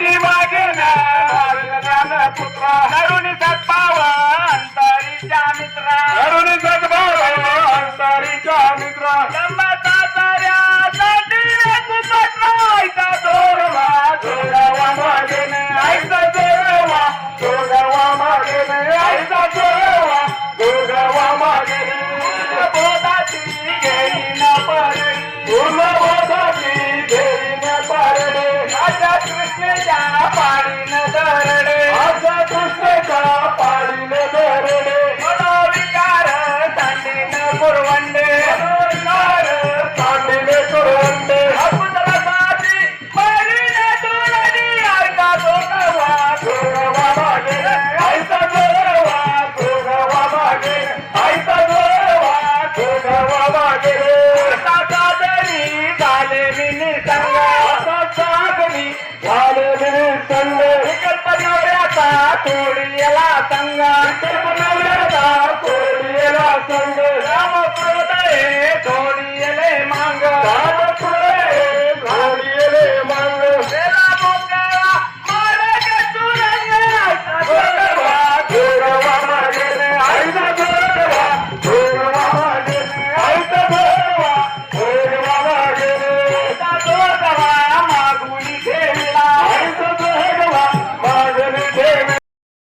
पाठी मागे पुत्र तरुणी सद्भाव अंतरीच्या मित्र तरुणी सद्भाव अंतरीच्या मित्र लंबाचा साऱ्यासाठी आईचा जोडवा जोडवा मागे आईचा जोडवा जोडवा मागे आईचा जोडवा जोडवा मागे बोधाची घेई न परडी बोधाची घेई न परडे आजा कृष्णेच्या पाडीन धरडे आजा कृष्णेच्या पाडीन धरडे मनोविकार सांडीन कुरवंडे मनोविकार सांडीन कुरवंडे अकुतलासाठी पाडीन तुरडी आईचा जोडवा जोडवा मागे आईचा जोडवा जोडवा मागे आईचा जोडवा जोडवा मागे झाले मिनी संग सागरी झाले मिनी संग विकल्प नवऱ्याचा तोडीला संग विकल्प नवऱ्याचा तोडीला संग राम क्रोध हे तोडी